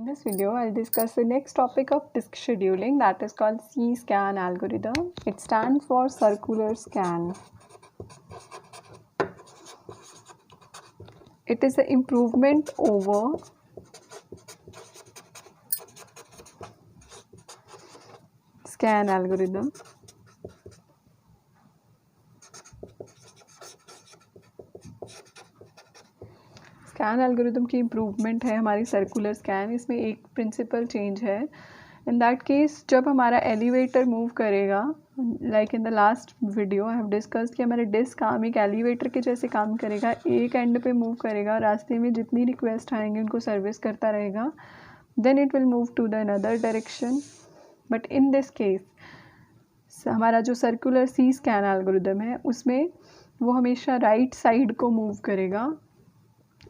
this video, I'll discuss the next topic of disk scheduling, that is called C-scan algorithm. It stands for circular scan. It is an improvement over scan algorithm. Scan algorithm की improvement है हमारी circular scan. इसमें एक principal change है. In that case जब हमारा elevator move करेगा, like in the last video I have discuss कि हमारे डिस्क आर्म एक एलिवेटर के जैसे काम करेगा. एक एंड पे मूव करेगा, रास्ते में जितनी रिक्वेस्ट आएंगे उनको सर्विस करता रहेगा. Then it will move to the another direction. But in this case हमारा जो सर्कुलर सी स्कैन एल्गोरिथम है उसमें वो हमेशा राइट साइड को मूव करेगा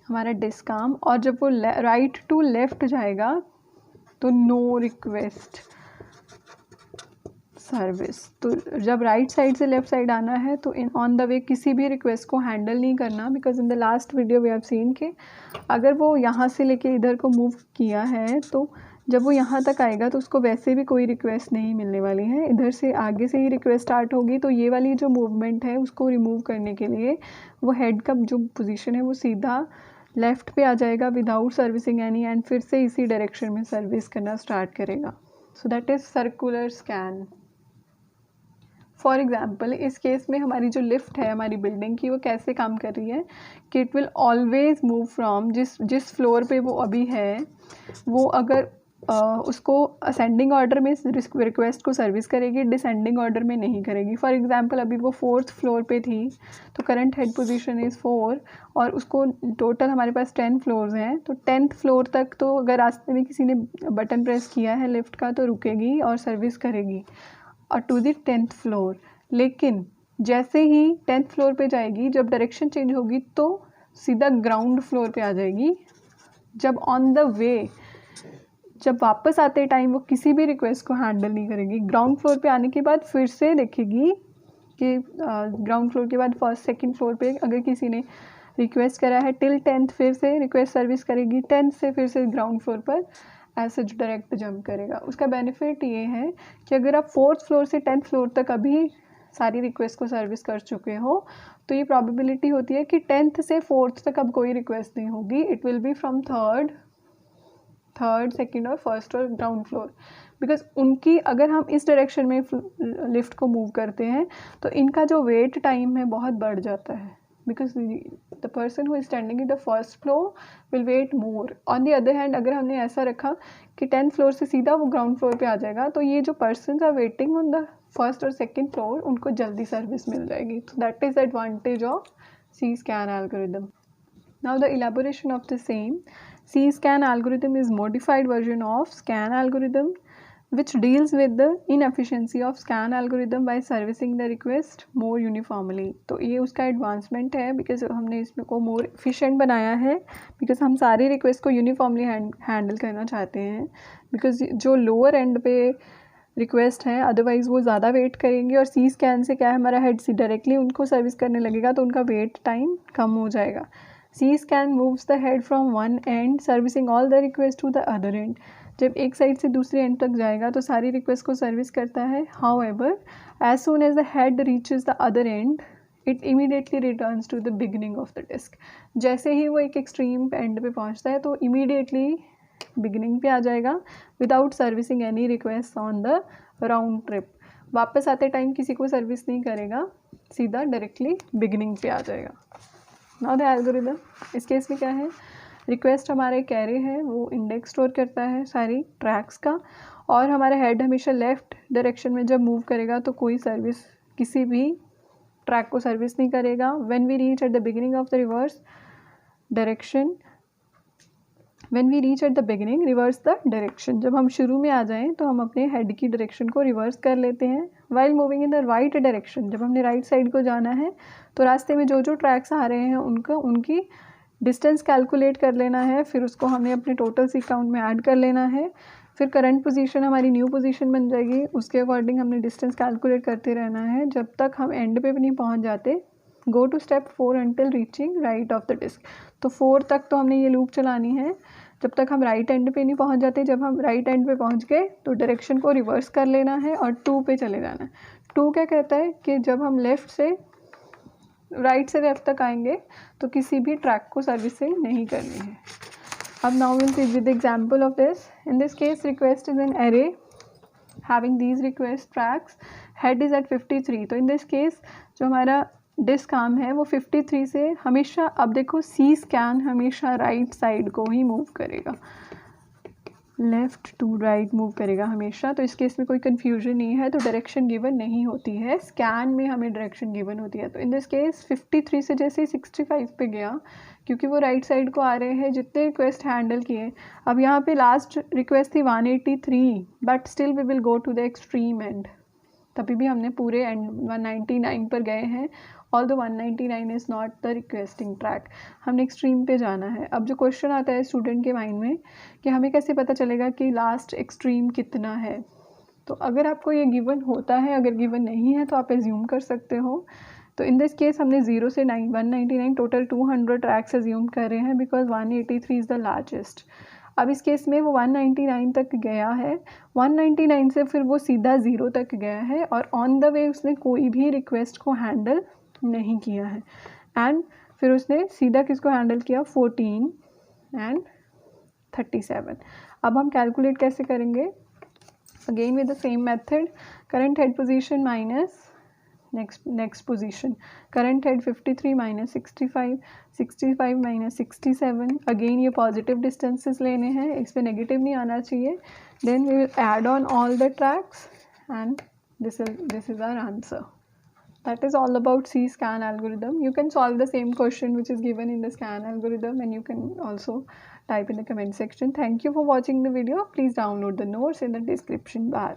हमारा डिस्क आर्म, और जब वो राइट टू लेफ्ट जाएगा तो नो रिक्वेस्ट सर्विस. तो जब राइट साइड से लेफ्ट साइड आना है तो इन ऑन द वे किसी भी रिक्वेस्ट को हैंडल नहीं करना, because in the last video we have seen कि अगर वो यहाँ से लेके इधर को मूव किया है तो जब वो यहाँ तक आएगा तो उसको वैसे भी कोई रिक्वेस्ट नहीं मिलने वाली है. इधर से आगे से ही रिक्वेस्ट स्टार्ट होगी. तो ये वाली जो मूवमेंट है उसको रिमूव करने के लिए वो हेड का जो पोजीशन है वो सीधा लेफ़्ट पे आ जाएगा विदाउट सर्विसिंग एनी, एंड फिर से इसी डायरेक्शन में सर्विस करना स्टार्ट करेगा. So that is circular scan. For example इस केस में हमारी जो लिफ्ट है हमारी बिल्डिंग की वो कैसे काम कर रही है कि it will always move from जिस फ्लोर पे वो अभी है वो अगर उसको असेंडिंग ऑर्डर में रिक्वेस्ट को सर्विस करेगी, डिसेंडिंग ऑर्डर में नहीं करेगी. फॉर एग्जांपल अभी वो 4th फ्लोर पे थी तो करंट हेड पोजीशन इज़ 4 और उसको टोटल हमारे पास 10 फ्लोर्स हैं. तो 10th फ्लोर तक तो अगर रास्ते में किसी ने बटन प्रेस किया है लिफ्ट का तो रुकेगी और सर्विस करेगी और टू द 10th फ्लोर. लेकिन जैसे ही 10th फ्लोर पे जाएगी, जब डायरेक्शन चेंज होगी तो सीधा ग्राउंड फ्लोर पे आ जाएगी. जब ऑन द वे जब वापस आते टाइम वो किसी भी रिक्वेस्ट को हैंडल नहीं करेगी. ग्राउंड फ्लोर पे आने के बाद फिर से देखेगी कि ग्राउंड फ्लोर के बाद फर्स्ट सेकंड फ्लोर पे अगर किसी ने रिक्वेस्ट करा है टिल 10th फिर से रिक्वेस्ट सर्विस करेगी. 10th से फिर से ग्राउंड फ्लोर पर ऐसे डायरेक्ट जंप करेगा. उसका बेनिफिट ये है कि अगर आप 4th फ्लोर से 10th फ्लोर तक अभी सारी रिक्वेस्ट को सर्विस कर चुके हो तो ये प्रॉबिलिटी होती है कि 10th से 4th तक अब कोई रिक्वेस्ट नहीं होगी. It will be from third, second और फर्स्ट और ग्राउंड फ्लोर. बिकॉज उनकी अगर हम इस डायरेक्शन में लिफ्ट को मूव करते हैं तो इनका जो वेट टाइम है बहुत बढ़ जाता है. Because the person who is standing in the first floor will wait more. On the other hand अगर हमने ऐसा रखा कि 10th फ्लोर से सीधा वो ग्राउंड फ्लोर पे आ जाएगा तो ये जो person are waiting on the first और सेकेंड फ्लोर उनको जल्दी सर्विस मिल जाएगी. तो that is the advantage of C scan algorithm. Now the elaboration of the same. C-scan algorithm is modified version of scan algorithm which deals with the inefficiency of scan algorithm by servicing the request more uniformly. तो ये उसका advancement है because हमने इसमें को more efficient बनाया है because हम सारी रिक्वेस्ट को यूनिफॉर्मली हैंडल करना चाहते हैं. बिकॉज जो लोअर एंड पे रिक्वेस्ट हैं अदरवाइज़ वो ज़्यादा वेट करेंगे और सी स्कैन से क्या है हमारा हेड सी डायरेक्टली उनको सर्विस करने लगेगा तो उनका वेट टाइम कम हो जाएगा. C-scan moves the head from one end, servicing all the requests to the other end. जब एक साइड से दूसरे एंड तक जाएगा तो सारी रिक्वेस्ट को सर्विस करता है. However, as soon as the head reaches the other end, it immediately returns to the beginning of the disk. जैसे ही वो एक एक्सट्रीम एंड पे पहुंचता है तो immediately बिगिनिंग पे आ जाएगा without servicing any request on the round trip. वापस आते टाइम किसी को सर्विस नहीं करेगा, सीधा डायरेक्टली बिगिनिंग पे आ जाएगा. Now the algorithm. इस केस में क्या है, रिक्वेस्ट हमारा एक कैरे है वो इंडेक्स स्टोर करता है सारी ट्रैक्स का और हमारा हेड हमेशा लेफ़्ट डायरेक्शन में जब मूव करेगा तो कोई सर्विस किसी भी ट्रैक को सर्विस नहीं करेगा. When we reach at the beginning of the reverse direction, when we reach at the beginning reverse the direction. जब हम शुरू में आ जाएं तो हम अपने हेड की डायरेक्शन को रिवर्स कर लेते हैं. While moving in the right direction, जब हमने राइट साइड को जाना है तो रास्ते में जो ट्रैक्स आ रहे हैं उनकी डिस्टेंस कैलकुलेट कर लेना है. फिर उसको हमने अपने टोटल सी काउंट में ऐड कर लेना है. फिर करंट पोजीशन हमारी न्यू पोजीशन बन जाएगी, उसके अकॉर्डिंग हमने डिस्टेंस कैलकुलेट करते रहना है जब तक हम एंड पे भी नहीं पहुंच जाते. Go to step 4 until reaching right of the disk. तो 4 तक तो हमने ये लूप चलानी है. जब तक हम राइट एंड पे नहीं पहुंच जाते, जब हम राइट एंड पे पहुंच गए तो डायरेक्शन को रिवर्स कर लेना है और 2 पे चले जाना है। 2 क्या कहता है कि जब हम लेफ़्ट से राइट से लेफ़्ट तक आएंगे तो किसी भी ट्रैक को सर्विसिंग नहीं करनी है। अब now will see with example of this. In this case request is an array having these request tracks, head is at 53। तो इन दिस केस जो हमारा डिस्क आर्म है वो 53 से हमेशा, अब देखो सी स्कैन हमेशा राइट साइड को ही मूव करेगा, लेफ़्ट टू राइट मूव करेगा हमेशा। तो इस केस में कोई कन्फ्यूजन नहीं है, तो डायरेक्शन गिवन नहीं होती है, स्कैन में हमें डायरेक्शन गिवन होती है। तो इन दिस केस 53 से जैसे 65 पे गया, क्योंकि वो राइट साइड को आ रहे हैं जितने रिक्वेस्ट हैंडल किए। अब यहाँ पे लास्ट रिक्वेस्ट थी 183, but still we will go to the extreme end, तभी भी हमने पूरे एंड 199 पर गए हैं। Although 199 is not the requesting track, हमने एक्सट्रीम पे जाना है। अब जो क्वेश्चन आता है स्टूडेंट के माइंड में कि हमें कैसे पता चलेगा कि लास्ट एक्सट्रीम कितना है, तो अगर आपको ये गिवन होता है, अगर गिवन नहीं है तो आप एज्यूम कर सकते हो। तो इन दिस केस हमने 0 से 199 टोटल 200 ट्रैक्स एज्यूम कर रहे हैं, बिकॉज 183 इज़ द लार्जेस्ट। अब इस केस में वो 199 तक गया है, 199 से फिर वो सीधा 0 तक गया है और ऑन द वे उसने कोई भी रिक्वेस्ट को हैंडल नहीं किया है। एंड फिर उसने सीधा किसको हैंडल किया, 14 एंड 37। अब हम कैलकुलेट कैसे करेंगे, again with the same method, current head position minus next position, current head 53 minus 65, 65 minus 67। Again ये पॉजिटिव डिस्टेंसेस लेने हैं, इस पर नेगेटिव नहीं आना चाहिए। Then we will add on all the tracks and this is our answer. That is all about C-scan algorithm. You can solve the same question which is given in the scan algorithm, and you can also type in the comment section. Thank you for watching the video. Please download the notes in the description bar.